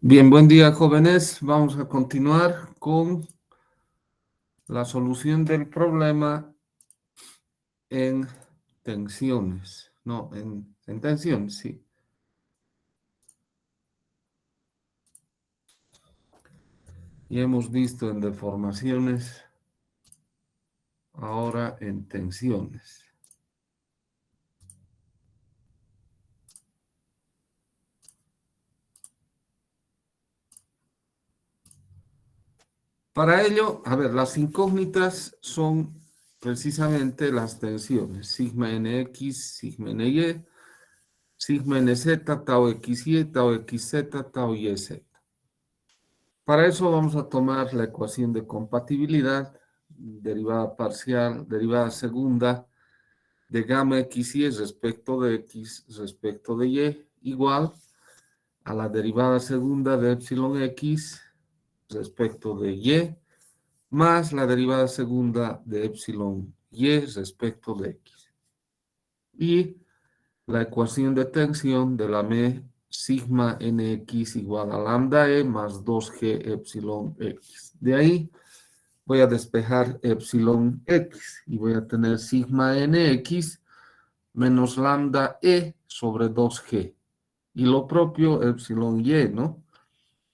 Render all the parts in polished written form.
Bien, buen día, jóvenes. Vamos a continuar con la solución del problema en tensiones. No, en tensiones, sí. Y hemos visto en deformaciones, ahora en tensiones. Para ello, a ver, las incógnitas son precisamente las tensiones. Sigma nx, sigma ny, sigma nz, tau xy, tau xz, tau yz. Para eso vamos a tomar la ecuación de compatibilidad, derivada parcial, derivada segunda de gamma xy respecto de x respecto de y, igual a la derivada segunda de epsilon x respecto de y, más la derivada segunda de epsilon y respecto de x. Y la ecuación de tensión de la sigma nx igual a lambda e más 2g epsilon x. De ahí voy a despejar epsilon x y voy a tener sigma nx menos lambda e sobre 2g. Y lo propio epsilon y, ¿no?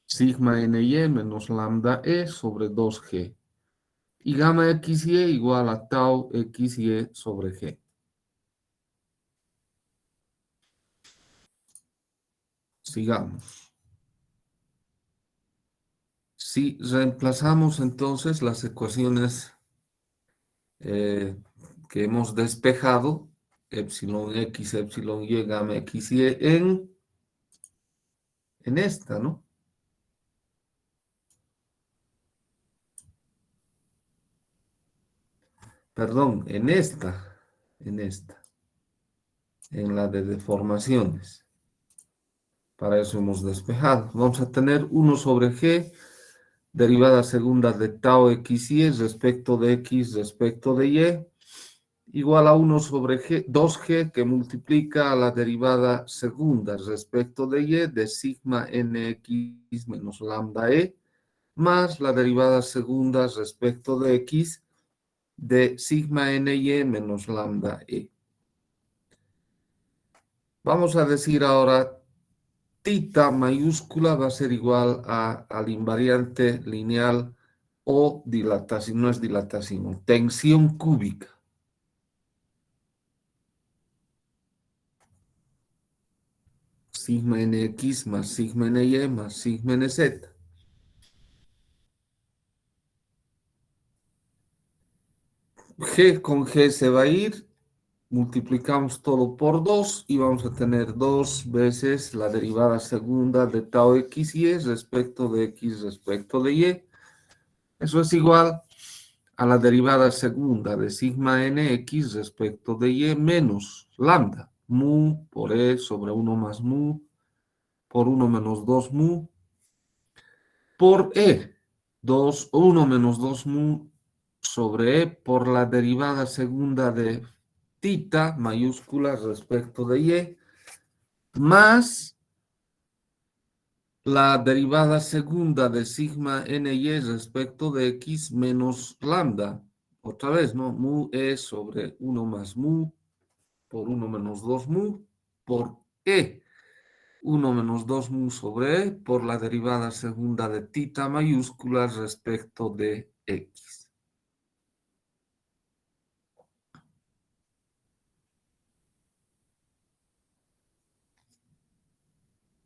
Sigma ny menos lambda e sobre 2g. Y gamma xy igual a tau xy sobre g. Sigamos. Si reemplazamos entonces las ecuaciones que hemos despejado, epsilon x, epsilon y, gamma xy, en esta, ¿no? Perdón, en la de deformaciones. Para eso hemos despejado. Vamos a tener 1 sobre g, derivada segunda de tau xy respecto de x respecto de y, igual a 1 sobre g, 2g que multiplica a la derivada segunda respecto de y de sigma nx menos lambda e, más la derivada segunda respecto de x de sigma ny menos lambda e. Vamos a decir ahora, tita mayúscula va a ser igual al invariante lineal o dilatación, no es dilatación, tensión cúbica. Sigma nx más sigma ny más sigma nz. G con G se va a ir, multiplicamos todo por 2 y vamos a tener 2 veces la derivada segunda de tau xy respecto de x respecto de y. Eso es igual a la derivada segunda de sigma nx respecto de y menos lambda, mu por e sobre 1 más mu, por 1 menos 2 mu, por e, 1 menos 2 mu sobre e por la derivada segunda de tita mayúscula respecto de y, más la derivada segunda de sigma ny respecto de x menos lambda. Otra vez, ¿no? Mu e sobre 1 más mu por 1 menos 2 mu por e. 1 menos 2 mu sobre e por la derivada segunda de tita mayúscula respecto de x.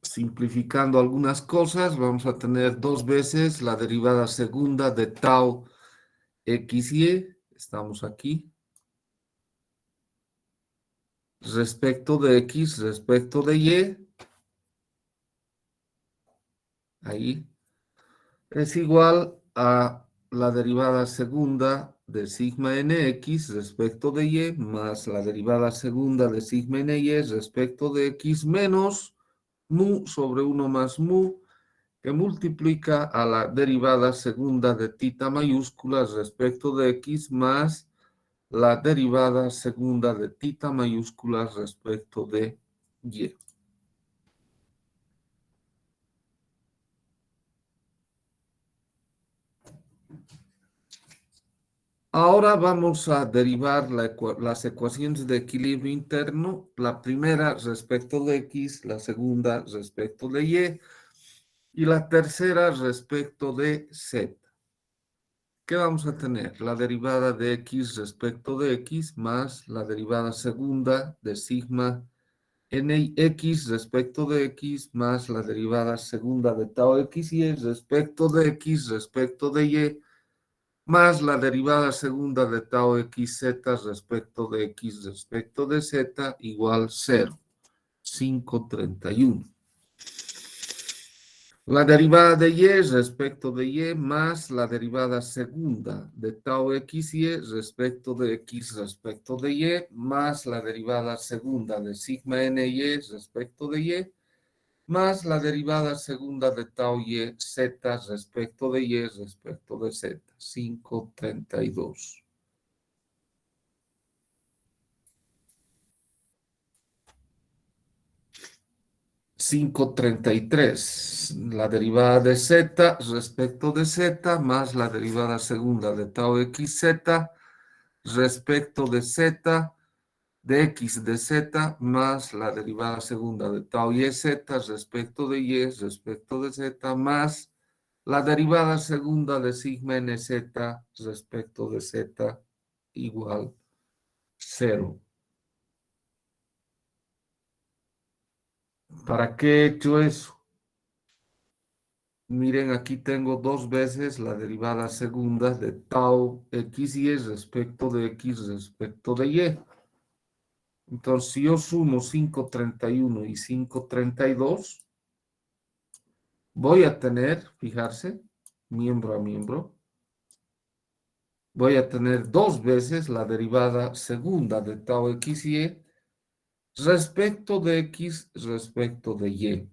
Simplificando algunas cosas, vamos a tener 2 veces la derivada segunda de tau xy, estamos aquí, respecto de x, respecto de y, ahí, es igual a la derivada segunda de sigma nx respecto de y, más la derivada segunda de sigma ny respecto de x menos mu sobre 1 más mu, que multiplica a la derivada segunda de tita mayúscula respecto de x más la derivada segunda de tita mayúscula respecto de y. Ahora vamos a derivar las ecuaciones de equilibrio interno, la primera respecto de x, la segunda respecto de y la tercera respecto de z. ¿Qué vamos a tener? La derivada de x respecto de x más la derivada segunda de sigma nx respecto de x más la derivada segunda de tau xy respecto de x respecto de y más la derivada segunda de tau xz respecto de x respecto de z igual 0, 531. La derivada de y respecto de y más la derivada segunda de tau xy respecto de x respecto de y más la derivada segunda de sigma ny respecto de y más la derivada segunda de tau y z respecto de y respecto de z, 532. $5.33, la derivada de z respecto de z más la derivada segunda de tau xz respecto de z de x de z más la derivada segunda de tau y z respecto de y respecto de z más la derivada segunda de sigma nz respecto de z igual 0. ¿Para qué he hecho eso? Miren, aquí tengo dos veces la derivada segunda de tau xy respecto de x respecto de y. Entonces, si yo sumo 531 y 532, voy a tener, fijarse, miembro a miembro, voy a tener dos veces la derivada segunda de tau xy respecto de x respecto de y.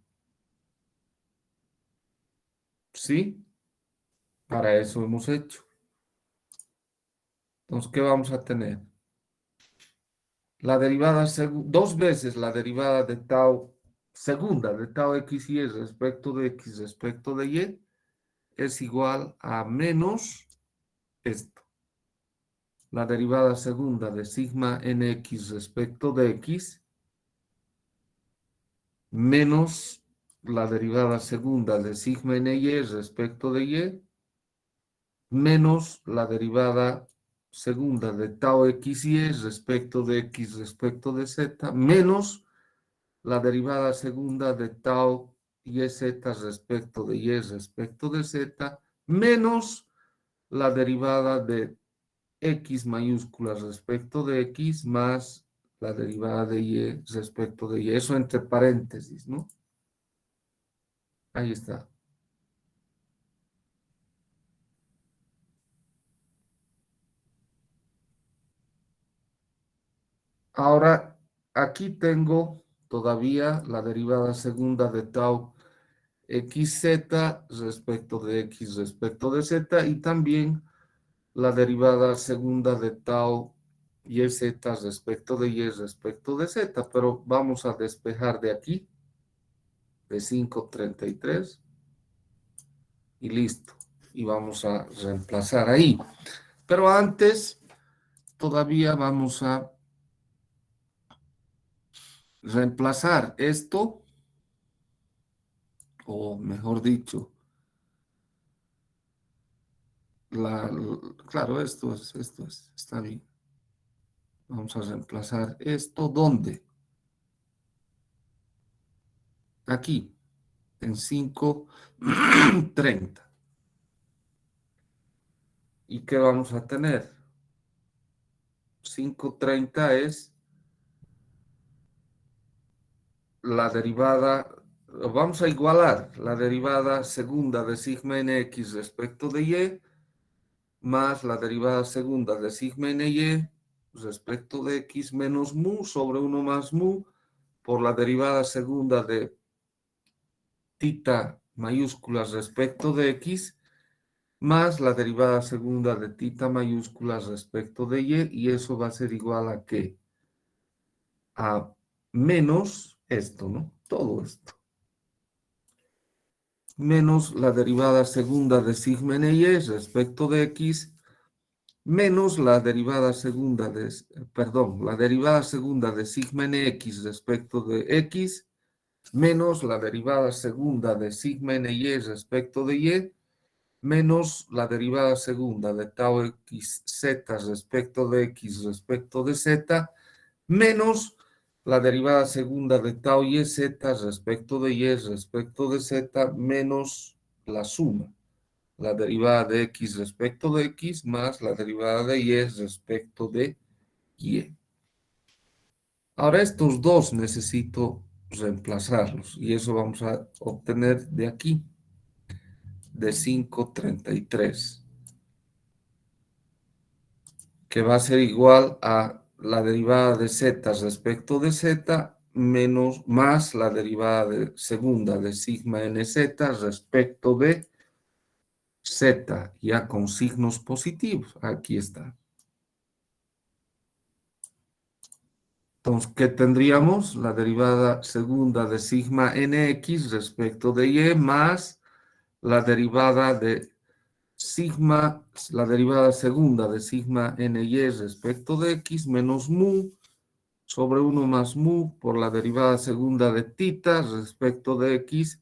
¿Sí? Para eso hemos hecho. Entonces, ¿qué vamos a tener? La derivada, dos veces la derivada de tau, segunda de tau xy respecto de x respecto de y, es igual a menos esto. La derivada segunda de sigma nx respecto de x, menos la derivada segunda de sigma ny respecto de y, menos la derivada segunda de tau xy respecto de x respecto de z, menos la derivada segunda de tau y z respecto de y respecto de z, menos la derivada de x mayúscula respecto de x más la derivada de y respecto de y. Eso entre paréntesis, ¿no? Ahí está. Ahora, aquí tengo todavía la derivada segunda de tau xz respecto de x respecto de z y también la derivada segunda de tau y z respecto de y respecto de z, pero vamos a despejar de aquí, de 533 y listo. Y vamos a reemplazar ahí. Pero antes, todavía vamos a reemplazar esto, o mejor dicho, claro, está bien. Vamos a reemplazar esto, ¿dónde? Aquí, en 530. ¿Y qué vamos a tener? 530 es la derivada, vamos a igualar la derivada segunda de sigma nx respecto de y, más la derivada segunda de sigma ny respecto de x menos mu sobre 1 más mu por la derivada segunda de tita mayúscula respecto de x más la derivada segunda de tita mayúscula respecto de y eso va a ser igual a ¿qué? A menos esto, ¿no? Todo esto. Menos la derivada segunda de sigma ny respecto de x menos la derivada segunda de, perdón, la derivada segunda de sigma nx respecto de x, menos la derivada segunda de sigma ny respecto de y, menos la derivada segunda de tau x z respecto de x respecto de z, menos la derivada segunda de tau y z respecto de y respecto de z, menos la suma, la derivada de x respecto de x más la derivada de y respecto de y. Ahora estos dos necesito reemplazarlos y eso vamos a obtener de aquí, de 5,33, que va a ser igual a la derivada de z respecto de z menos más la derivada de segunda de sigma nz respecto de z, ya con signos positivos. Aquí está. Entonces, ¿qué tendríamos? La derivada segunda de sigma nx respecto de y más la derivada de sigma, la derivada segunda de sigma ny respecto de x menos mu sobre 1 más mu por la derivada segunda de tita respecto de x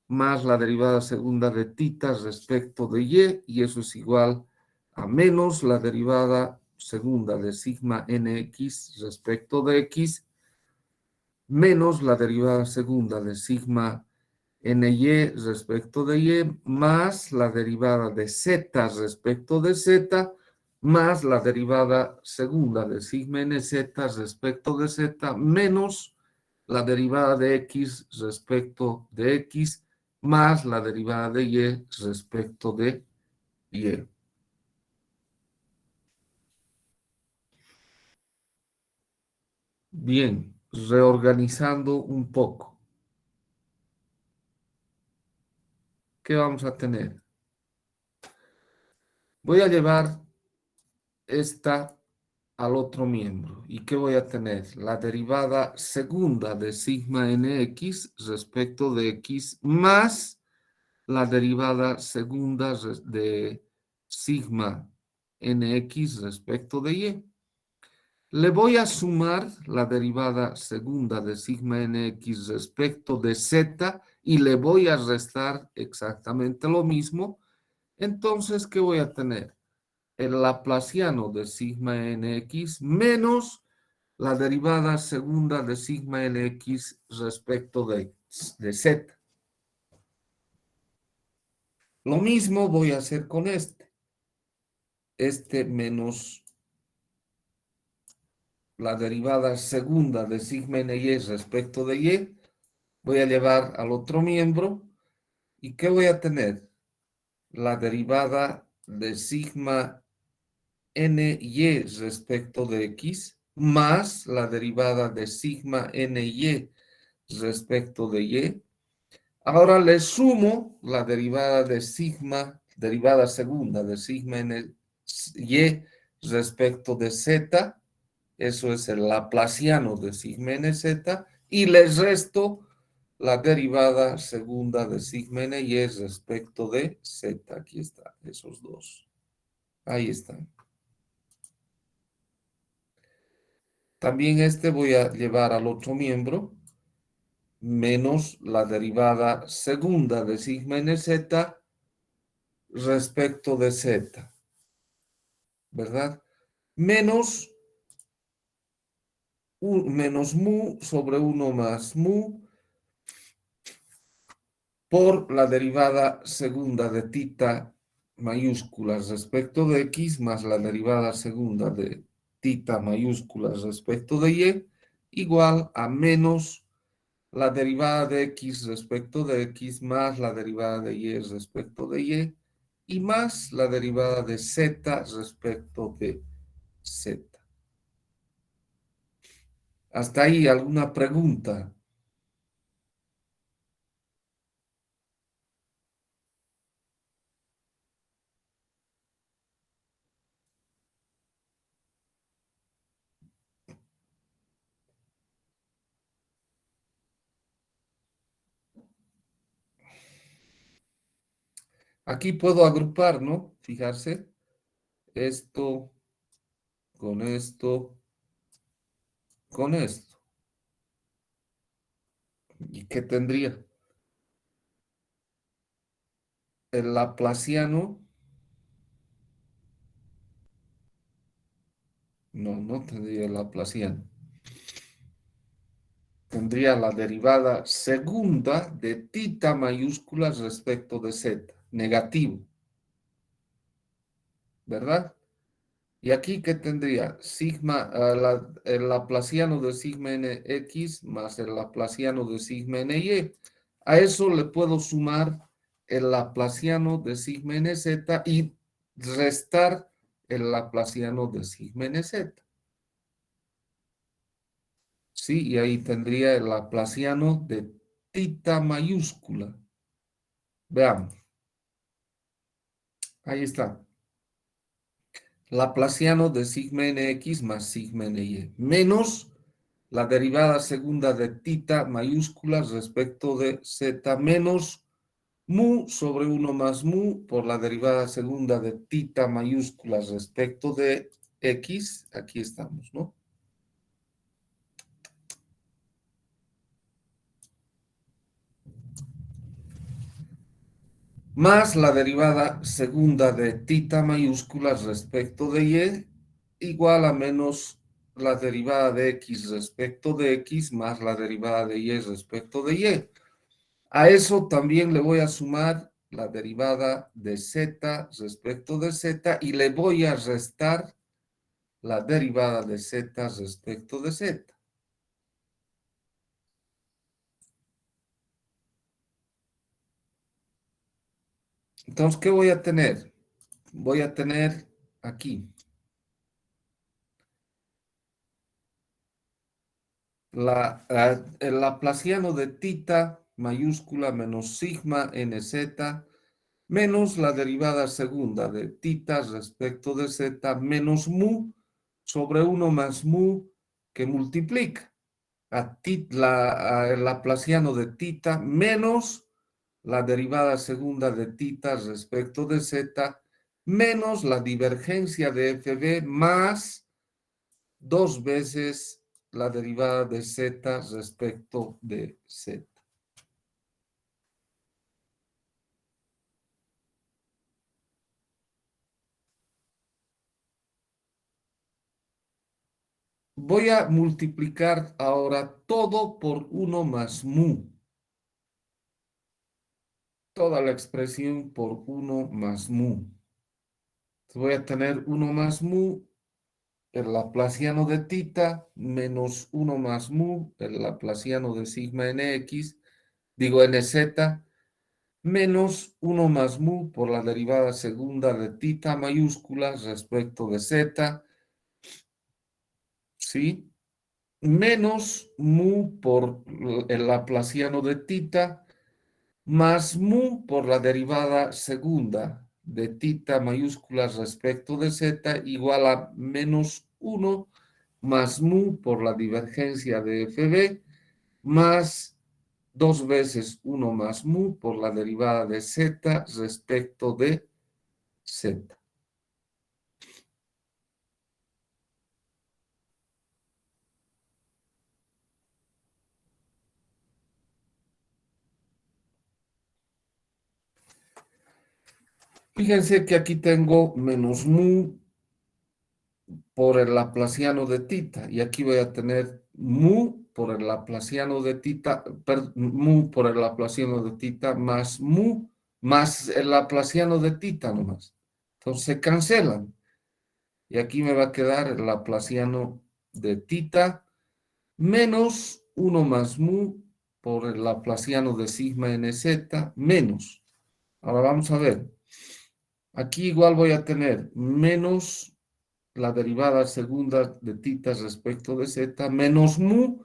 más la derivada segunda de tita respecto de y eso es igual a menos la derivada segunda de sigma nx respecto de x menos la derivada segunda de sigma ny respecto de y más la derivada de z respecto de z más la derivada segunda de sigma nz respecto de z menos la derivada de x respecto de x más la derivada de y respecto de y. Bien, reorganizando un poco. ¿Qué vamos a tener? Voy a llevar esta al otro miembro. ¿Y qué voy a tener? La derivada segunda de sigma nx respecto de x más la derivada segunda de sigma nx respecto de y. Le voy a sumar la derivada segunda de sigma nx respecto de z y le voy a restar exactamente lo mismo. Entonces, ¿qué voy a tener? El laplaciano de sigma nx menos la derivada segunda de sigma nx respecto de z. Lo mismo voy a hacer con este. Este menos la derivada segunda de sigma ny respecto de y. Voy a llevar al otro miembro. ¿Y qué voy a tener? La derivada de sigma ny respecto de x más la derivada de sigma ny respecto de y. Ahora le sumo la derivada de sigma, derivada segunda de sigma ny respecto de z, eso es el laplaciano de sigma nz, y le resto la derivada segunda de sigma ny respecto de z. Aquí está, esos dos. Ahí están. También este voy a llevar al otro miembro, menos la derivada segunda de sigma nz respecto de z, ¿verdad? Menos, menos mu sobre 1 más mu por la derivada segunda de tita mayúsculas respecto de x más la derivada segunda de tita mayúsculas respecto de y igual a menos la derivada de x respecto de x más la derivada de y respecto de y más la derivada de z respecto de z. ¿Hasta ahí alguna pregunta? Aquí puedo agrupar, ¿no? Fijarse, esto, con esto, con esto. ¿Y qué tendría? El laplaciano, no tendría el laplaciano. Tendría la derivada segunda de tita mayúscula respecto de z, negativo, ¿verdad? Y aquí, ¿qué tendría? Sigma, el laplaciano de sigma nx más el laplaciano de sigma ny. A eso le puedo sumar el laplaciano de sigma nz y restar el laplaciano de sigma nz. Sí, y ahí tendría el laplaciano de tita mayúscula. Veamos, ahí está. Laplaciano de sigma nx más sigma ny, menos la derivada segunda de tita mayúscula respecto de z menos mu sobre 1 más mu por la derivada segunda de tita mayúscula respecto de x. Aquí estamos, ¿no? Más la derivada segunda de tita mayúscula respecto de y, igual a menos la derivada de x respecto de x más la derivada de y respecto de y. A eso también le voy a sumar la derivada de z respecto de z y le voy a restar la derivada de z respecto de z. Entonces, ¿qué voy a tener? Voy a tener aquí el laplaciano de tita mayúscula menos sigma nz menos la derivada segunda de tita respecto de z menos mu sobre 1 más mu que multiplica el laplaciano de tita menos la derivada segunda de tita respecto de z menos la divergencia de fb más 2 veces la derivada de z respecto de z. Voy a multiplicar ahora todo por 1 más mu. Toda la expresión por 1 más mu. Voy a tener 1 más mu, el laplaciano de tita, menos 1 más mu, el laplaciano de sigma nx, digo nz, menos 1 más mu por la derivada segunda de tita mayúscula respecto de z, ¿sí? Menos mu por el laplaciano de tita, más mu por la derivada segunda de tita mayúscula respecto de z igual a menos 1 más mu por la divergencia de fb más 2 veces 1 más mu por la derivada de z respecto de z. Fíjense que aquí tengo menos mu por el laplaciano de tita y aquí voy a tener mu por el laplaciano de tita, mu por el laplaciano de tita más mu más el laplaciano de tita nomás. Entonces se cancelan y aquí me va a quedar el laplaciano de tita menos 1 más mu por el laplaciano de sigma nz menos. Ahora vamos a ver. Aquí igual voy a tener menos la derivada segunda de tita respecto de z menos mu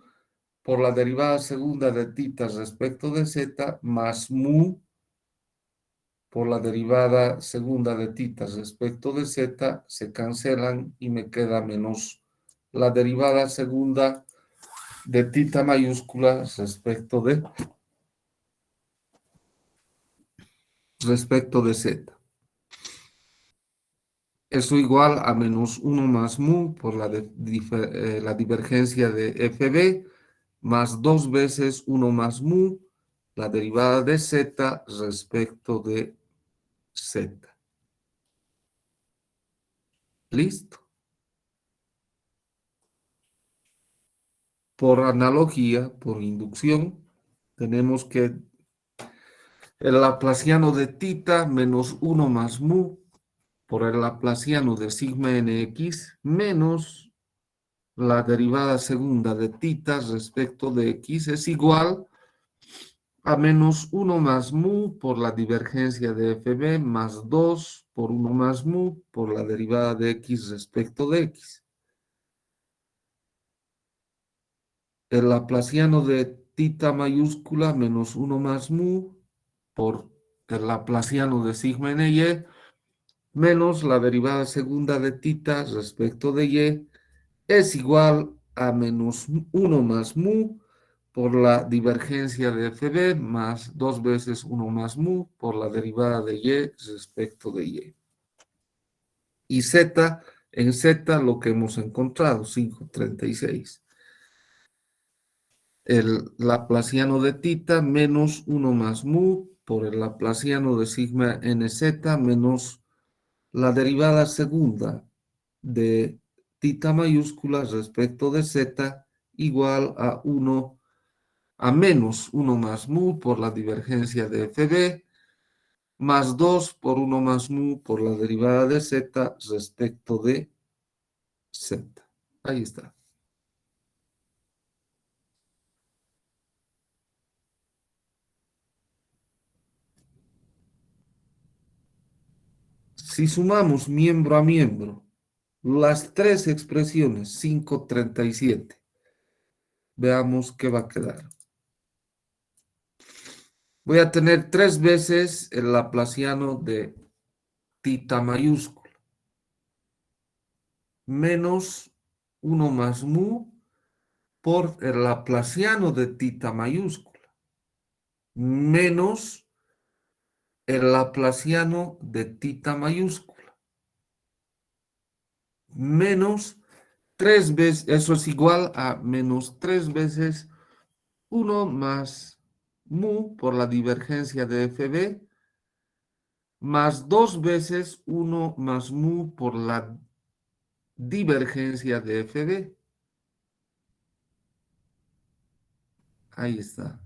por la derivada segunda de tita respecto de z más mu por la derivada segunda de tita respecto de z se cancelan y me queda menos la derivada segunda de tita mayúscula respecto de z. Eso igual a menos uno más mu por la divergencia de FB, más 2 veces uno más mu, la derivada de z respecto de z. ¿Listo? Por analogía, por inducción, tenemos que el laplaciano de tita menos uno más mu por el laplaciano de sigma nx menos la derivada segunda de tita respecto de x es igual a menos uno más mu por la divergencia de fb más 2 por uno más mu por la derivada de x respecto de x. El laplaciano de tita mayúscula menos uno más mu por el laplaciano de sigma ny menos la derivada segunda de tita respecto de y es igual a menos uno más mu por la divergencia de FB más 2 veces uno más mu por la derivada de y respecto de y. Y z, en z lo que hemos encontrado, 5,36. El laplaciano de tita menos uno más mu por el laplaciano de sigma nz menos la derivada segunda de tita mayúscula respecto de z igual a 1 a menos uno más mu por la divergencia de FB más 2 por uno más mu por la derivada de z respecto de z. Ahí está. Si sumamos miembro a miembro las tres expresiones 5,37, veamos qué va a quedar. Voy a tener 3 veces el laplaciano de tita mayúscula menos 1 más mu por el laplaciano de tita mayúscula menos el laplaciano de tita mayúscula menos 3 veces, eso es igual a menos 3 veces 1 más mu por la divergencia de FB más 2 veces 1 más mu por la divergencia de FB. Ahí está.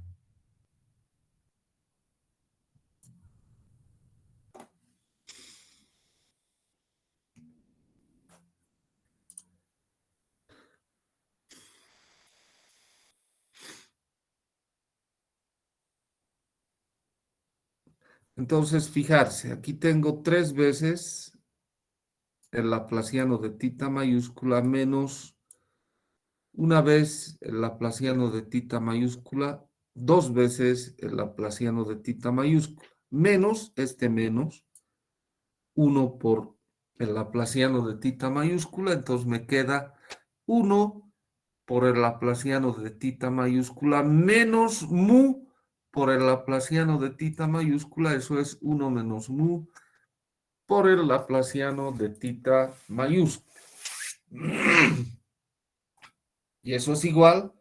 Entonces, fijarse, aquí tengo 3 veces el laplaciano de tita mayúscula menos una vez el laplaciano de tita mayúscula, 2 veces el laplaciano de tita mayúscula, menos este menos 1 por el laplaciano de tita mayúscula, entonces me queda 1 por el laplaciano de tita mayúscula menos mu por el laplaciano de tita mayúscula, eso es 1 menos mu por el laplaciano de tita mayúscula. Y eso es igual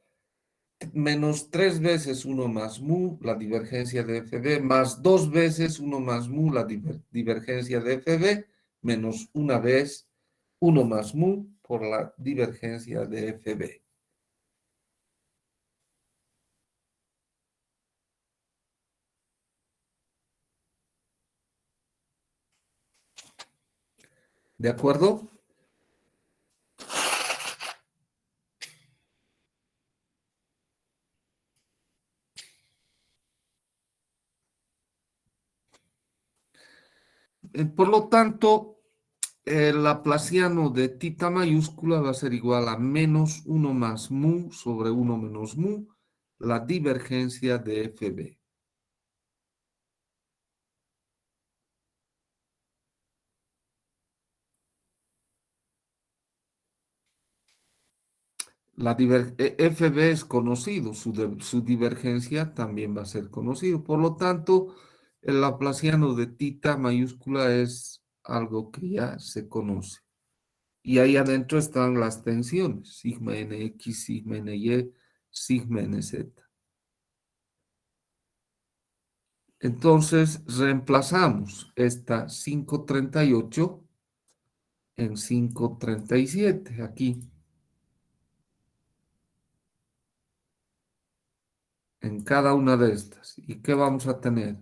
menos 3 veces 1 más mu, la divergencia de FB, más 2 veces 1 más mu, la divergencia de FB, menos una vez 1 más mu por la divergencia de FB. ¿De acuerdo? Por lo tanto, el laplaciano de tita mayúscula va a ser igual a menos 1 más mu sobre 1 menos mu, la divergencia de FB. FB es conocido, su divergencia también va a ser conocido. Por lo tanto, el laplaciano de tita mayúscula es algo que ya se conoce. Y ahí adentro están las tensiones, sigma NX, sigma NY, sigma NZ. Entonces reemplazamos esta 538 en 537 aquí, en cada una de estas. ¿Y qué vamos a tener?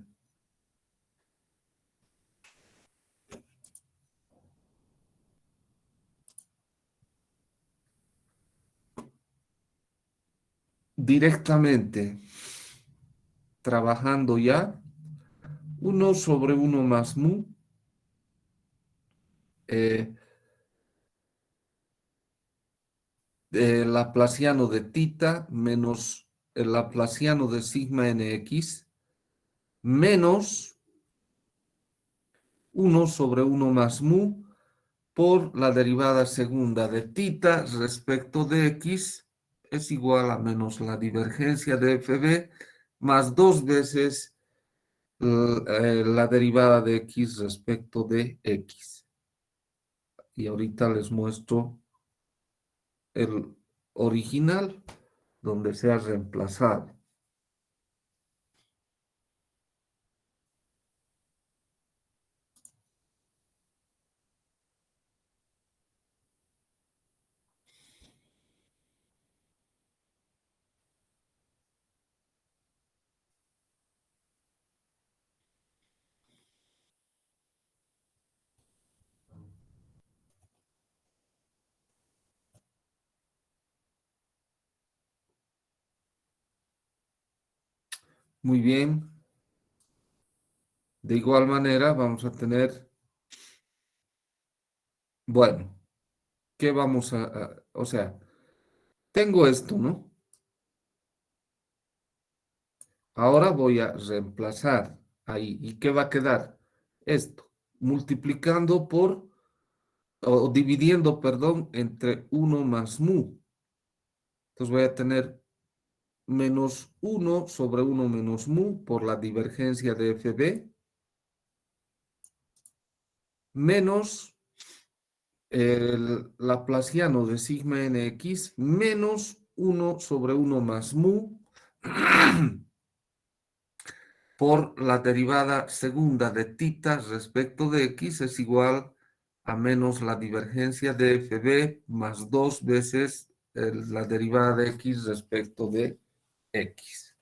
Directamente, trabajando ya, 1 sobre 1 más mu, eh, el laplaciano de tita menos el laplaciano de sigma nx menos 1 sobre 1 más mu por la derivada segunda de tita respecto de x es igual a menos la divergencia de fb más 2 veces la derivada de x respecto de x. Y ahorita les muestro el original donde se ha reemplazado. Muy bien. De igual manera vamos a tener, bueno, ¿qué vamos o sea, tengo esto, ¿no? Ahora voy a reemplazar ahí. ¿Y qué va a quedar? Esto, multiplicando por, o dividiendo, perdón, entre 1 más mu. Entonces voy a tener menos 1 sobre 1 menos mu por la divergencia de FB, menos el laplaciano de sigma nx, menos 1 sobre 1 más mu por la derivada segunda de tita respecto de x es igual a menos la divergencia de fb más 2 veces la derivada de x respecto de x.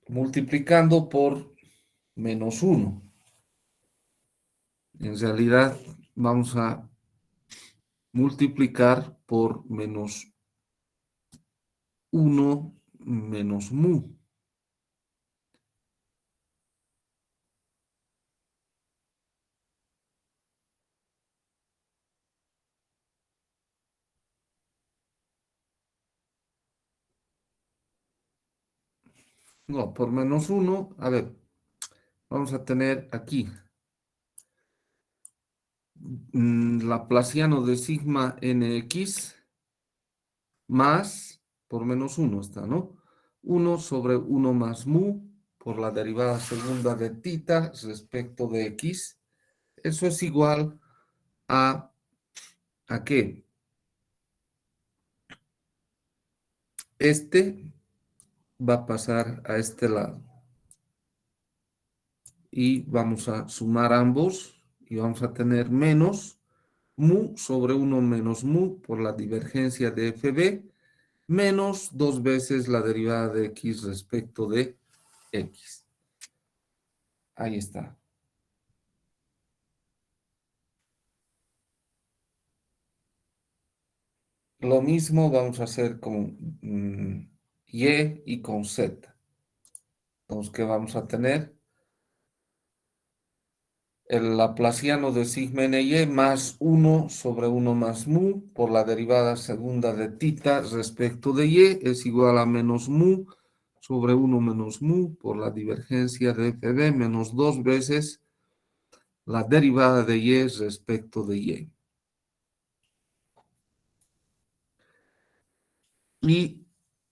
Multiplicando por menos 1. En realidad vamos a multiplicar por menos 1 menos mu. No, por menos 1, a ver, vamos a tener aquí laplaciano de sigma nx más, por menos 1 está, ¿no? 1 sobre 1 más mu por la derivada segunda de tita respecto de x. Eso es igual ¿a qué? Este va a pasar a este lado. Y vamos a sumar ambos y vamos a tener menos mu sobre 1 menos mu por la divergencia de fb menos 2 veces la derivada de x respecto de x. Ahí está. Lo mismo vamos a hacer con y y con z. Entonces, ¿qué vamos a tener? El laplaciano de sigma ny más 1 sobre 1 más mu por la derivada segunda de tita respecto de y es igual a menos mu sobre 1 menos mu por la divergencia de fb menos 2 veces la derivada de y respecto de y. y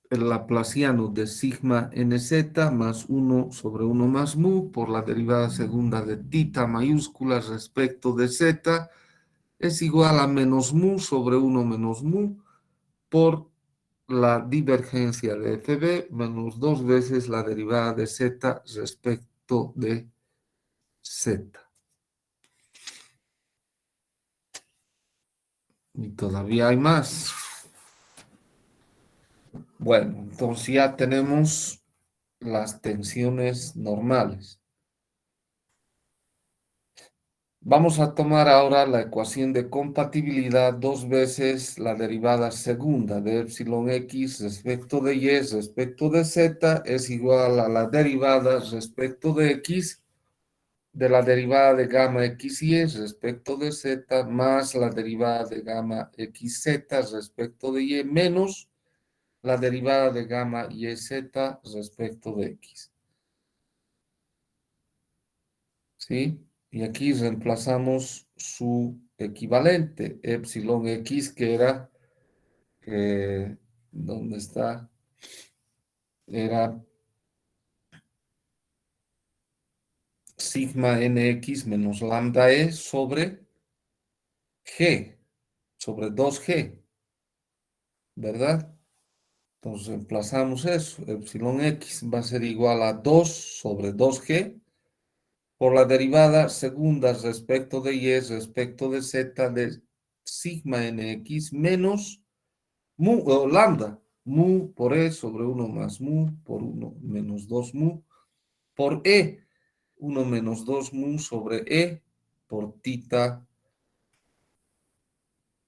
el laplaciano de sigma nz más 1 sobre 1 más mu por la derivada segunda de tita mayúscula respecto de z es igual a menos mu sobre 1 menos mu por la divergencia de fb menos 2 veces la derivada de z respecto de z. Y todavía hay más. Bueno, entonces ya tenemos las tensiones normales. Vamos a tomar ahora la ecuación de compatibilidad dos veces la derivada segunda de epsilon x respecto de y respecto de z es igual a la derivada respecto de x de la derivada de gamma xy respecto de z más la derivada de gamma xz respecto de y menos la derivada de gamma yz respecto de x. ¿Sí? Y aquí reemplazamos su equivalente, epsilon x, que era, ¿dónde está? Era sigma nx menos lambda e sobre g, sobre 2g, ¿verdad? Entonces reemplazamos eso, epsilon x va a ser igual a 2 sobre 2g por la derivada segunda respecto de y respecto de z de sigma nx menos mu o lambda, mu por e sobre 1 más mu por 1 menos 2 mu por e, 1 menos 2 mu sobre e por tita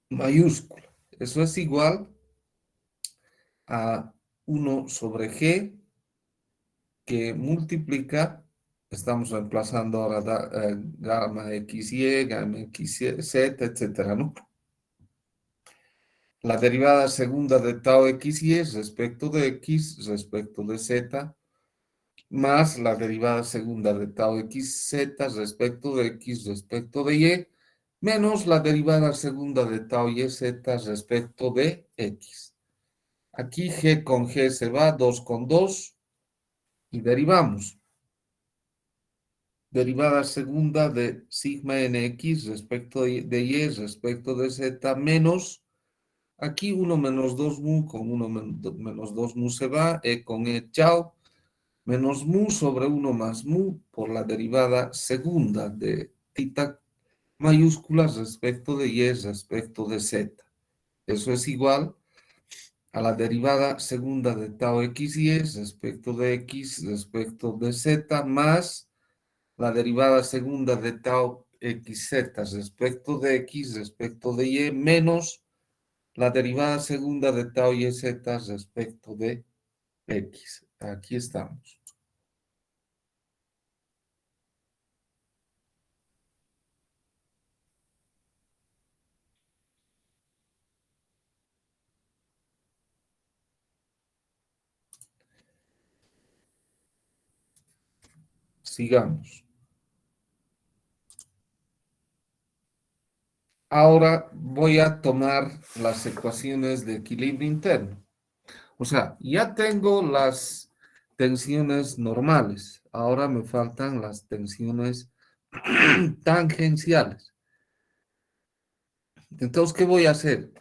mayúscula. Eso es igual a 1 sobre g que multiplica, estamos reemplazando ahora gamma xy, gamma xz, etcétera, ¿no? La derivada segunda de tau xy respecto de x respecto de z más la derivada segunda de tau xz respecto de x respecto de y, menos la derivada segunda de tau yz respecto de x. Aquí g con g se va, 2 con 2, y derivamos. Derivada segunda de sigma nx respecto de y respecto de z menos, aquí 1 menos 2 mu con 1 menos 2 mu se va, e con e chao, menos mu sobre 1 más mu por la derivada segunda de tita mayúscula respecto de y respecto de z. Eso es igual a la derivada segunda de tau xy respecto de x respecto de z más la derivada segunda de tau xz respecto de x respecto de y menos la derivada segunda de tau yz respecto de x. Aquí estamos. Sigamos. Ahora voy a tomar las ecuaciones de equilibrio interno. O sea, ya tengo las tensiones normales. Ahora me faltan las tensiones tangenciales. Entonces, ¿qué voy a hacer?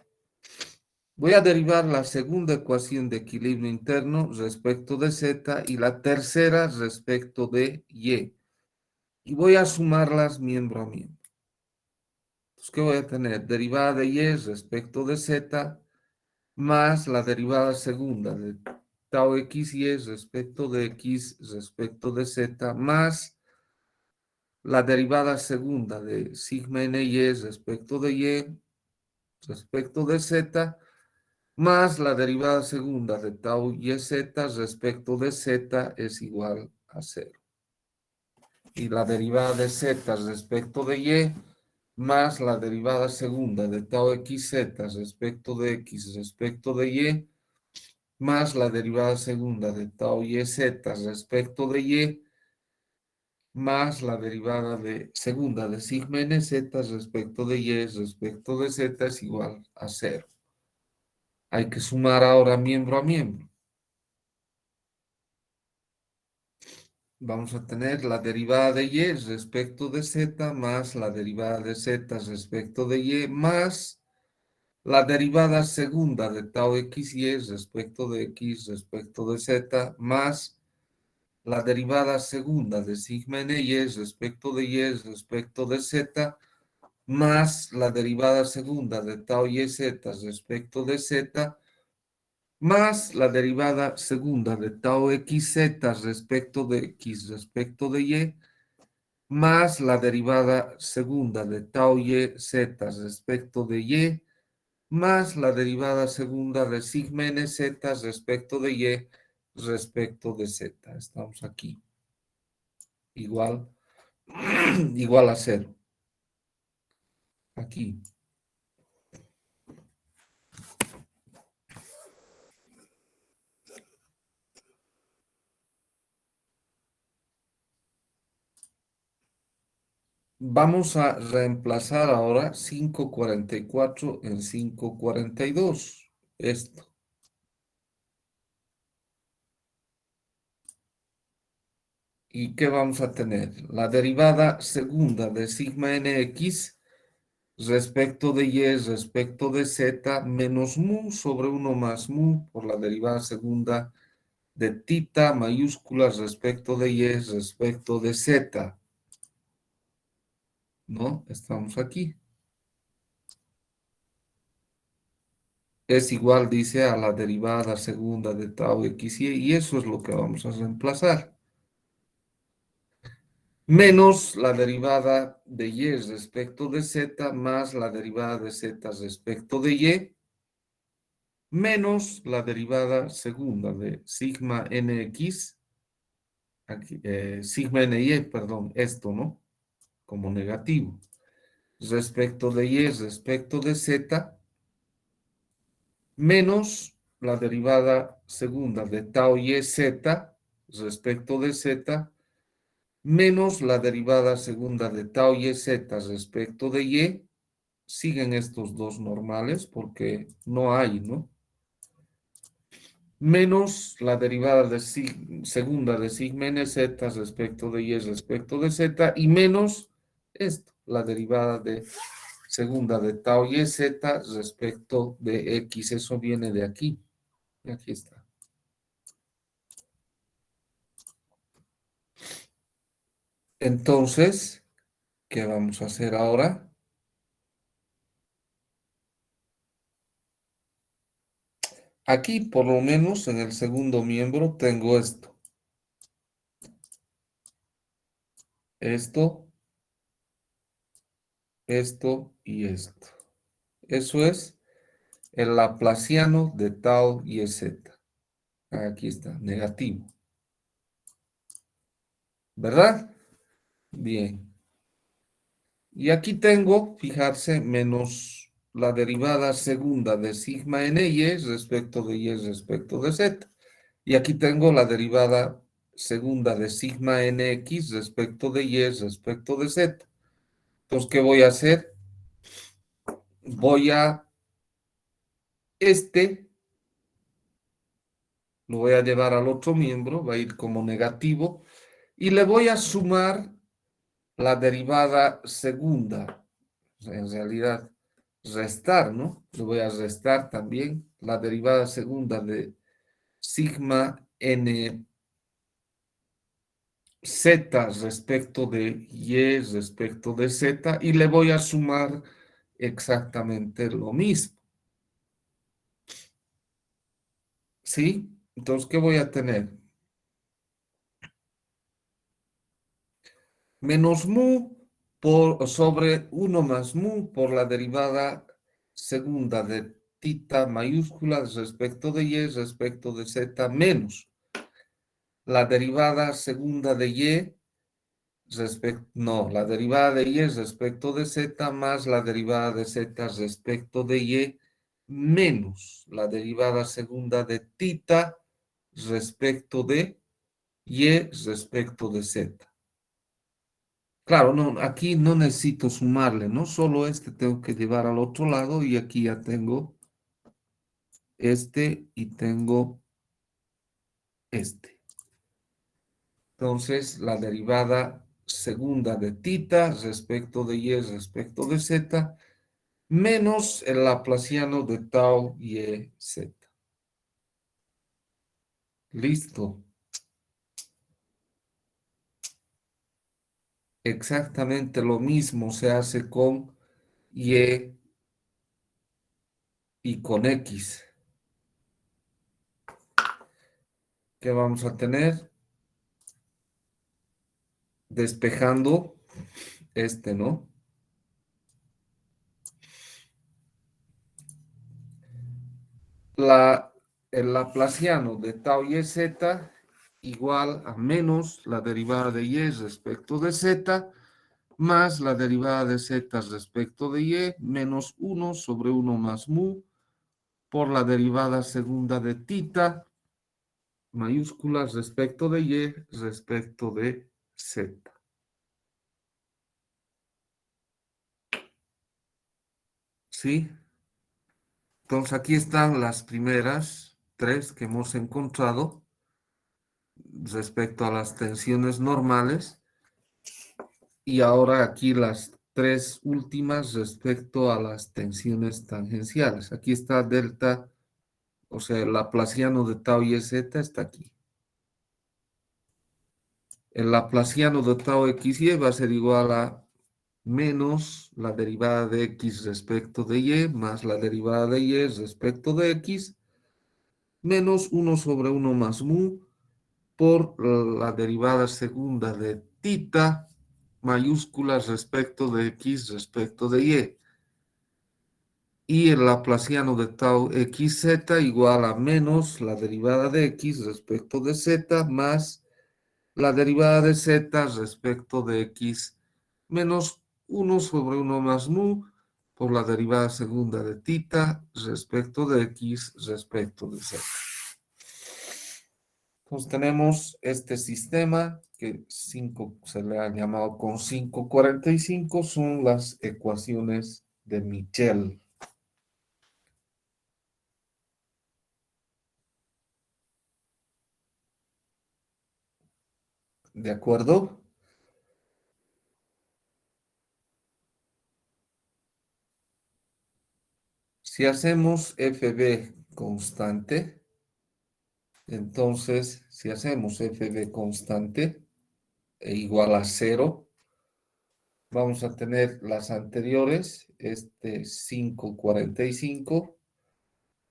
Voy a derivar la segunda ecuación de equilibrio interno respecto de z y la tercera respecto de y. Y voy a sumarlas miembro a miembro. Entonces, ¿qué voy a tener? Derivada de y respecto de z más la derivada segunda de tau xy respecto de x respecto de z más la derivada segunda de sigma ny respecto de y respecto de z más la derivada segunda de tau yz respecto de z es igual a 0. Y la derivada de z respecto de y más la derivada segunda de tau xz respecto de x respecto de y más la derivada segunda de tau yz respecto de y más la derivada de segunda de sigma nz respecto de y respecto de z es igual a 0. Hay que sumar ahora miembro a miembro. Vamos a tener la derivada de y respecto de z más la derivada de z respecto de y más la derivada segunda de tau x y respecto de x respecto de z más la derivada segunda de sigma n y respecto de y respecto de z más la derivada segunda de tau y z respecto de z más la derivada segunda de tau xz respecto de x respecto de y más la derivada segunda de tau y z respecto de y, más la derivada segunda de sigma nz respecto de y respecto de z. Estamos aquí. Igual, igual a cero. Aquí. Vamos a reemplazar ahora 5,44 en 5,42. Esto. ¿Y qué vamos a tener? La derivada segunda de sigma nx respecto de y respecto de z menos mu sobre 1 más mu por la derivada segunda de tita mayúscula respecto de y respecto de z. ¿No? Estamos aquí. Es igual, dice, a la derivada segunda de tau x y eso es lo que vamos a reemplazar. Menos la derivada de y respecto de z más la derivada de z respecto de y menos la derivada segunda de sigma nx, aquí, sigma ny, perdón, esto, ¿no? Como negativo. Respecto de y respecto de z menos la derivada segunda de tau y z respecto de z menos la derivada segunda de tau y z respecto de y, siguen estos dos normales porque no hay, ¿no? Menos la derivada de segunda de sigma nz respecto de y respecto de z y menos esto, la derivada de segunda de tau y z respecto de x, eso viene de aquí, y aquí está. Entonces, ¿qué vamos a hacer ahora? Aquí, por lo menos, en el segundo miembro, tengo esto. Esto, esto y esto. Eso es el laplaciano de tau y z. Aquí está, negativo. ¿Verdad? Bien. Y aquí tengo, fijarse, menos la derivada segunda de sigma n y respecto de y respecto de z. Y aquí tengo la derivada segunda de sigma nx respecto de y respecto de z. Entonces, ¿qué voy a hacer? Voy a lo voy a llevar al otro miembro, va a ir como negativo, y le voy a sumar la derivada segunda. En realidad, restar, ¿no? Le voy a restar también la derivada segunda de sigma n z respecto de y respecto de z y le voy a sumar exactamente lo mismo. ¿Sí? Entonces, ¿qué voy a tener? Menos mu sobre 1 más mu por la derivada segunda de tita mayúscula respecto de y respecto de z menos la derivada segunda de y no, la derivada de y respecto de z más la derivada de z respecto de y menos la derivada segunda de tita respecto de y respecto de z. Claro, no, aquí no necesito sumarle, ¿no? Solo este tengo que llevar al otro lado y aquí ya tengo este y tengo este. Entonces, la derivada segunda de tita respecto de y respecto de z, menos el laplaciano de tau y z. Listo. Exactamente lo mismo se hace con y con x. ¿Qué vamos a tener? Despejando este, ¿no? El laplaciano de tau y z igual a menos la derivada de y respecto de z más la derivada de z respecto de y menos 1 sobre 1 más mu por la derivada segunda de tita mayúsculas respecto de y respecto de z. ¿Sí? Entonces aquí están las primeras tres que hemos encontrado respecto a las tensiones normales y ahora aquí las tres últimas respecto a las tensiones tangenciales. Aquí está delta, o sea, el laplaciano de tau y z está aquí. El laplaciano de tau x y va a ser igual a menos la derivada de x respecto de y más la derivada de y respecto de x menos 1 sobre 1 más mu por la derivada segunda de tita mayúsculas respecto de x respecto de y. Y el laplaciano de tau xz igual a menos la derivada de x respecto de z más la derivada de z respecto de x menos 1 sobre 1 más mu por la derivada segunda de tita respecto de x respecto de z. Entonces tenemos este sistema que se le ha llamado con 545, son las ecuaciones de Michel. ¿De acuerdo? Si hacemos FB constante, entonces si hacemos FB constante e igual a 0, vamos a tener las anteriores, este 545,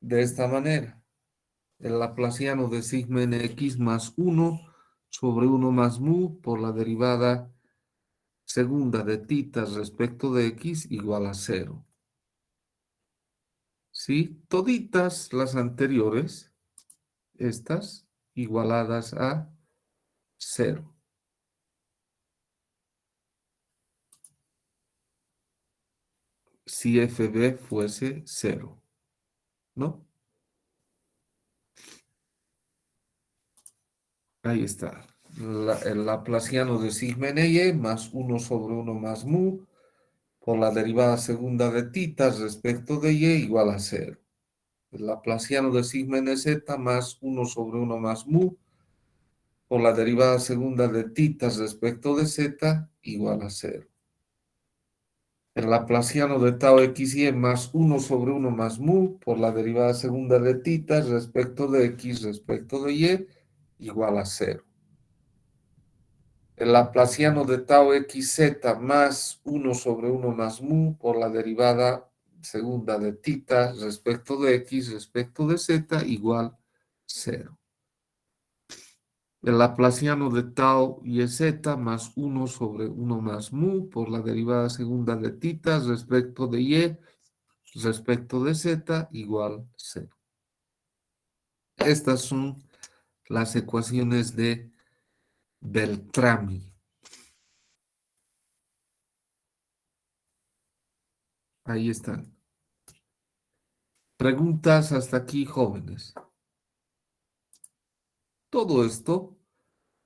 de esta manera. El laplaciano de sigma nx más 1 sobre 1 más mu por la derivada segunda de tita respecto de x igual a 0. ¿Sí? Toditas las anteriores, estas, igualadas a 0. Si FB fuese 0, ¿no? Ahí está. El laplaciano de sigma y más 1 sobre 1 más mu por la derivada segunda de tita respecto de y igual a 0. El laplaciano de sigma nz más 1 sobre 1 más mu por la derivada segunda de tita respecto de z igual a 0. El laplaciano de tau xy más 1 sobre 1 más mu por la derivada segunda de tita respecto de x respecto de y igual a 0. El laplaciano de tau xz más 1 sobre 1 más mu por la derivada segunda de tita respecto de x respecto de z igual 0. El laplaciano de tau y z más 1 sobre 1 más mu por la derivada segunda de tita respecto de y respecto de z igual 0. Estas son las ecuaciones de Beltrami. Ahí están. Preguntas hasta aquí, jóvenes. Todo esto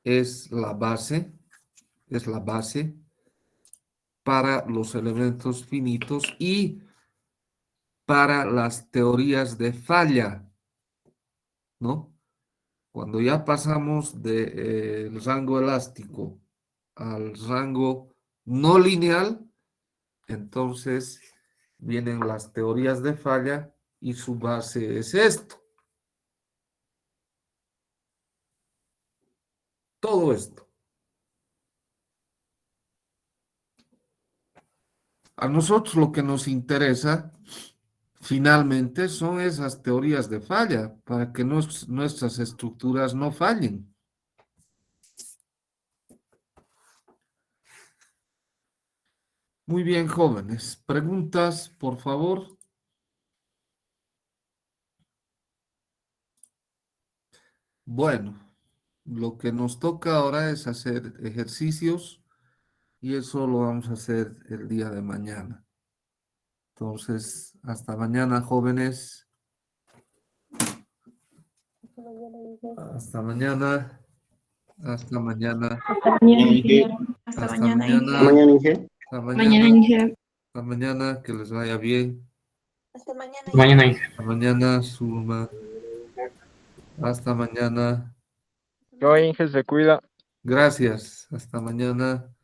es la base para los elementos finitos y para las teorías de falla. ¿no? Cuando ya pasamos del rango elástico al rango no lineal, entonces vienen las teorías de falla y su base es esto. Todo esto. A nosotros lo que nos interesa finalmente son esas teorías de falla para que nuestras estructuras no fallen. Muy bien, jóvenes. ¿Preguntas, por favor? Bueno, lo que nos toca ahora es hacer ejercicios y eso lo vamos a hacer el día de mañana. Entonces, hasta mañana, jóvenes. Hasta mañana. Hasta mañana. Hasta mañana, ingeniero. Hasta Hasta mañana, mañana. Inge. Mañana, Inge. Hasta Mañana, mañana. Inge. Hasta mañana. Que les vaya bien. Hasta mañana. Mañana, Inge. Hasta mañana, Zulma. Hasta mañana. Yo, Inge, se cuida. Gracias. Hasta mañana.